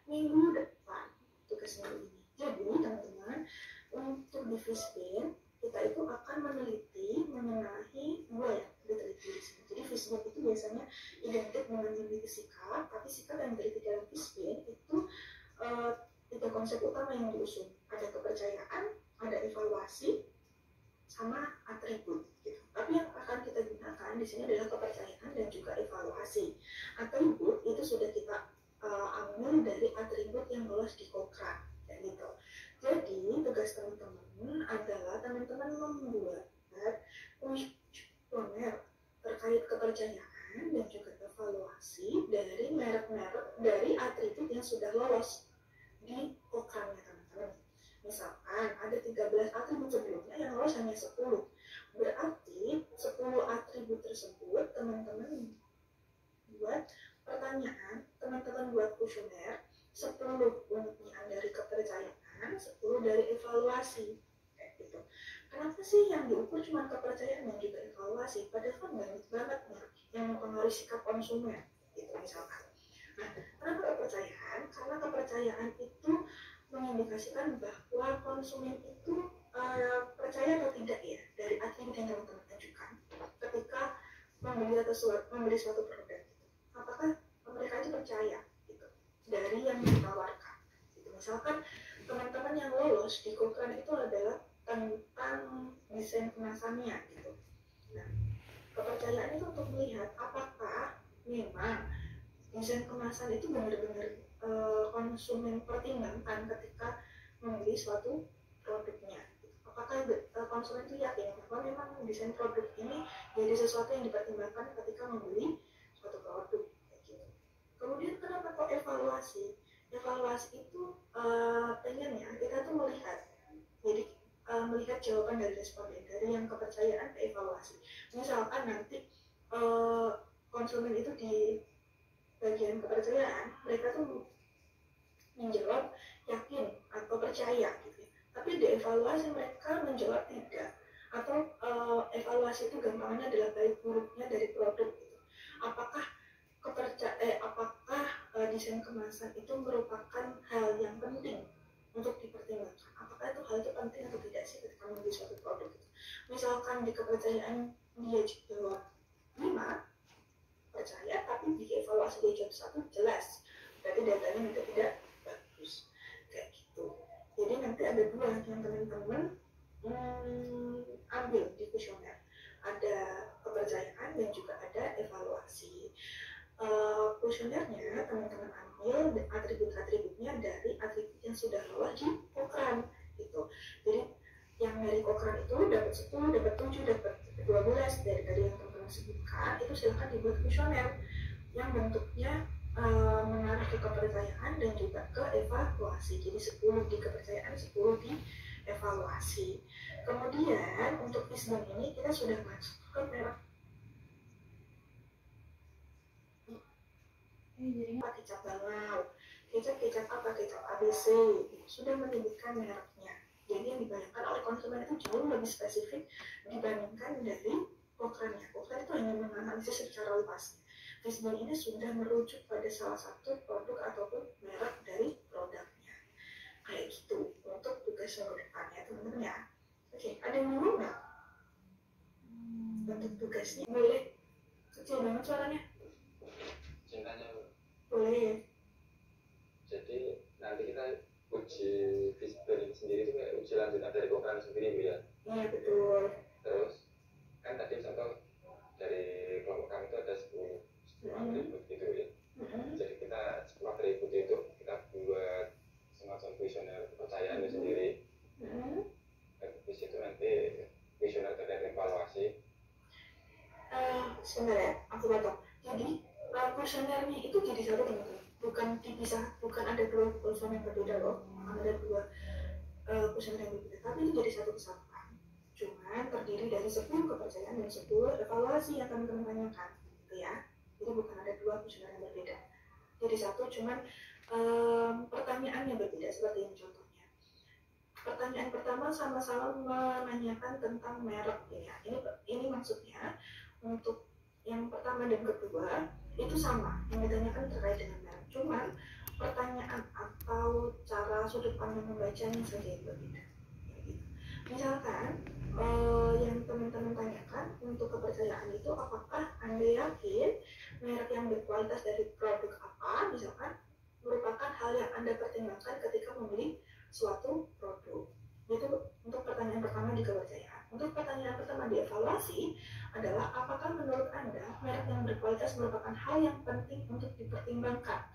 minggu depan tugas minggu ini. Jadi teman-teman, untuk di Fishbane kita itu akan meneliti mengenai dua ya, diteliti di sini. Jadi Fishbane itu biasanya identik dengan meneliti sikap, tapi sikap yang diteliti dalam Fishbane itu tiga konsep utama yang diusung. Ada kepercayaan, ada evaluasi, sama atribut gitu. Tapi yang akan kita gunakan di sini adalah kepercayaan dan juga evaluasi. Atribut itu sudah kita ambil dari atribut yang lolos di Cochrane kayak gitu. Jadi tugas teman-teman adalah teman-teman membuat kuesioner terkait kepercayaan dan juga evaluasi dari merek-merek dari atribut yang sudah lolos di Cochrane ya teman-teman. Misalkan ada 13 atribut sebelumnya yang lolos hanya 10. Berarti 10 atribut tersebut teman-teman buat pertanyaan, teman-teman buat kuesioner, 10 unitnya dari kepercayaan, 10 dari evaluasi kayak gitu. Kenapa sih yang diukur cuma kepercayaan dan juga evaluasi? Padahal kan banyak banget yang mempengaruhi sikap konsumen gitu misalkan. Nah, kenapa kepercayaan? Karena kepercayaan itu mengindikasikan bahwa konsumen itu percaya atau tidak ya dari atribut yang teman-teman ajukan ketika membeli suatu produk gitu. Apakah mereka itu percaya gitu dari yang ditawarkan gitu. Misalkan teman-teman yang lolos di Cochrane itu adalah tentang desain kemasannya gitu. Nah, kepercayaan itu untuk melihat apakah memang desain kemasan itu benar-benar konsumen pertimbangkan ketika membeli suatu produknya. Apakah konsumen itu yakin bahwa memang desain produk ini jadi sesuatu yang dipertimbangkan ketika membeli suatu produk gitu. Kemudian kenapa kok evaluasi? Evaluasi itu pengennya kita tuh melihat, jadi melihat jawaban dari responden dari yang kepercayaan ke evaluasi. Misalkan nanti konsumen itu di bagian kepercayaan mereka tuh menjawab yakin atau percaya gitu. Tapi di evaluasi mereka menjawab tidak, atau evaluasi itu gampangnya adalah baik buruknya dari produk gitu. Apakah desain kemasan itu merupakan hal yang penting untuk dipertimbangkan? Apakah itu hal itu penting atau tidak sih ketika membeli suatu produk itu? Misalkan di kepercayaan dia jawab 5 percaya, tapi di evaluasi dia jawab 1 jelas, berarti datanya itu tidak bagus kayak gitu. Jadi nanti ada dua yang teman-teman ambil di kuesioner, ada kepercayaan dan juga ada evaluasi. Kuesionernya teman-teman ambil atribut-atributnya dari atribut yang sudah lolos di Cochrane gitu. Jadi yang dari Cochrane itu dapat 10, dapat 7, dapat 12 dari tadi yang teman-teman sebutkan, itu silahkan dibuat kuesioner yang bentuknya mengarah ke kepercayaan dan juga ke evaluasi. Jadi 10 di kepercayaan, 10 di evaluasi. Kemudian untuk Fishbane ini kita sudah masuk ke merek pakai kecap bangau, kecap apa, kecap ABC, sudah menyebutkan mereknya. Jadi yang dibayangkan oleh konsumen itu jauh lebih spesifik dibandingkan dari Cochrane. Cochrane itu hanya menganalisis secara luas. Fishbane ini sudah merujuk pada salah satu produk ataupun merek dari produknya. Kayak gitu untuk tugas minggu depan ya teman-teman ya. Oke, ada yang mau nggak? Untuk tugasnya boleh kecil banget suaranya. Cintanya boleh. Jadi nanti kita uji Fishbane sendiri itu kayak uji lanjutan dari Cochrane sendiri Bu ya? Iya betul. Terus kan tadi contoh dari kelompok kami itu ada 10 atribut gitu ya. Jadi kita 10 atribut itu kita buat semacam kuesioner kepercayaan sendiri. Habis itu nanti kuesioner terkait evaluasi. Sebentar ya, aku potong. Jadi kuesionernya itu jadi satu teman-teman, bukan dipisah, bukan ada dua kuesioner yang berbeda loh, ada dua kuesioner yang berbeda, tapi itu jadi satu kesatuan. Cuman terdiri dari 10 kepercayaan dan 10 evaluasi yang teman-teman tanyakan, gitu ya. Jadi bukan ada dua kuesioner yang berbeda, jadi satu, cuman pertanyaannya berbeda. Seperti ini contohnya. Pertanyaan pertama sama-sama menanyakan tentang merek ya. Ini maksudnya untuk yang pertama dan kedua itu sama, yang ditanyakan terkait dengan merek. Cuman pertanyaan sudut pandang membacanya saja yang berbeda. Misalkan yang teman-teman tanyakan untuk kepercayaan itu, apakah Anda yakin merek yang berkualitas dari produk apa, misalkan, merupakan hal yang Anda pertimbangkan ketika membeli suatu produk. Itu untuk pertanyaan pertama di kepercayaan. Untuk pertanyaan pertama di evaluasi adalah, apakah menurut Anda merek yang berkualitas merupakan hal yang penting untuk dipertimbangkan